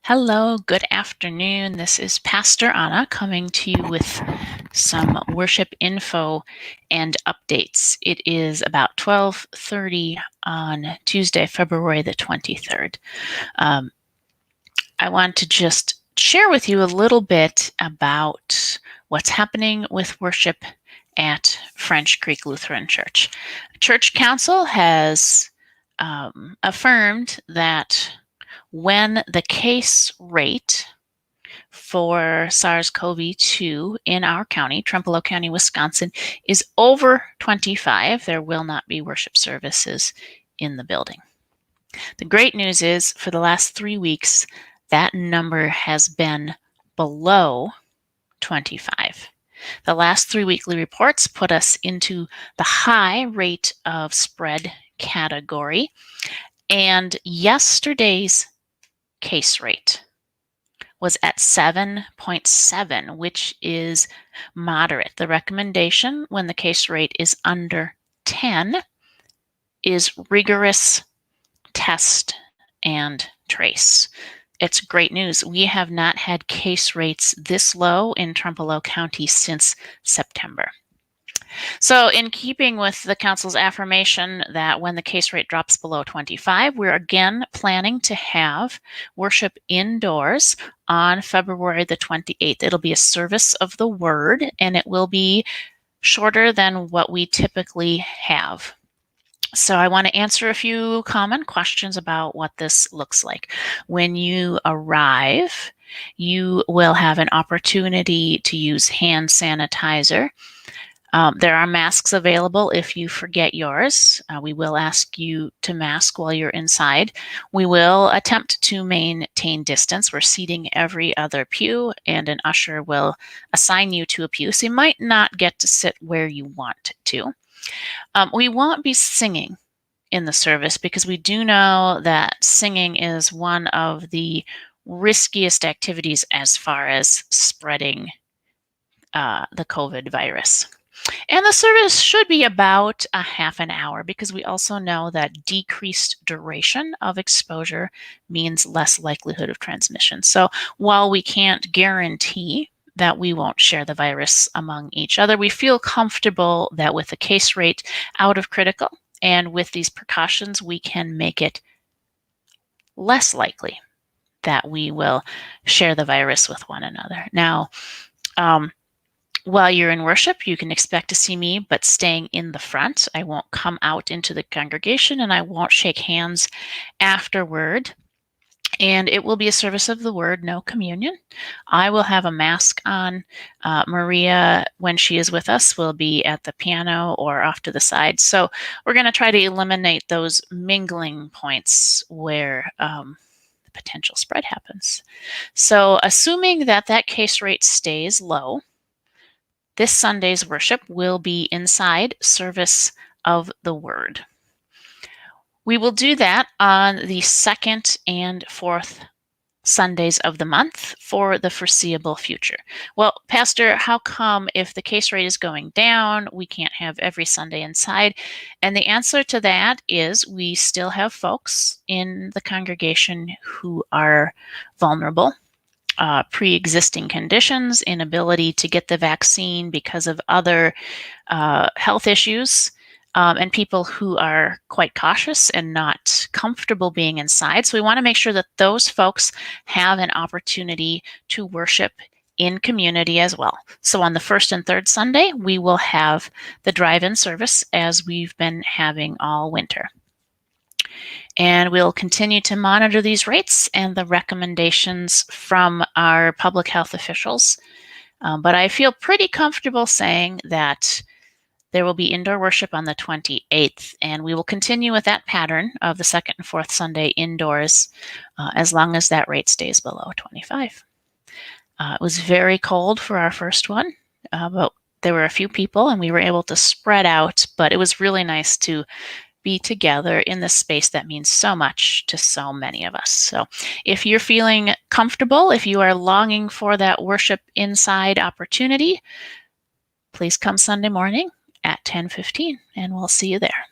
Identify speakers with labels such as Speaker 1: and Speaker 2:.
Speaker 1: Hello, good afternoon. This is Pastor Anna coming to you with some worship info and updates. It is about 12:30 on Tuesday, February the 23rd. I want to just share with you a little bit about what's happening with worship at French Creek Lutheran Church. Church Council has affirmed that when the case rate for SARS-CoV-2 in our county, Trempealeau County, Wisconsin, is over 25, there will not be worship services in the building. The great news is for the last 3 weeks, that number has been below 25. The last 3 weekly reports put us into the high rate of spread category, and yesterday's case rate was at 7.7, which is moderate. The recommendation when the case rate is under 10 is rigorous test and trace. It's great news. We have not had case rates this low in Trempealeau County since September. So in keeping with the council's affirmation that when the case rate drops below 25, we're again planning to have worship indoors on February the 28th. It'll be a service of the word, and it will be shorter than what we typically have. So I want to answer a few common questions about what this looks like. When you arrive, you will have an opportunity to use hand sanitizer. There are masks available if you forget yours. We will ask you to mask while you're inside. We will attempt to maintain distance. We're seating every other pew, and an usher will assign you to a pew, so you might not get to sit where you want to. We won't be singing in the service because we do know that singing is one of the riskiest activities as far as spreading the COVID virus. And the service should be about a half an hour because we also know that decreased duration of exposure means less likelihood of transmission. So while we can't guarantee that we won't share the virus among each other, we feel comfortable that with the case rate out of critical and with these precautions, we can make it less likely that we will share the virus with one another. Now, while you're in worship, you can expect to see me, but staying in the front. I won't come out into the congregation, and I won't shake hands afterward. And it will be a service of the word, no communion. I will have a mask on. Maria, when she is with us, will be at the piano or off to the side. So we're going to try to eliminate those mingling points where the potential spread happens. So assuming that that case rate stays low, this Sunday's worship will be inside service of the word. We will do that on the second and fourth Sundays of the month for the foreseeable future. Well, Pastor, how come if the case rate is going down, we can't have every Sunday inside? And the answer to that is we still have folks in the congregation who are vulnerable. Pre-existing conditions, inability to get the vaccine because of other health issues, and people who are quite cautious and not comfortable being inside. So we want to make sure that those folks have an opportunity to worship in community as well. So on the first and third Sunday, we will have the drive-in service as we've been having all winter. And we'll continue to monitor these rates and the recommendations from our public health officials. But I feel pretty comfortable saying that there will be indoor worship on the 28th, and we will continue with that pattern of the second and fourth Sunday indoors as long as that rate stays below 25. It was very cold for our first one, but there were a few people and we were able to spread out, but it was really nice to be together in the space that means so much to so many of us. So if you're feeling comfortable, if you are longing for that worship inside opportunity, please come Sunday morning at 10:15 and we'll see you there.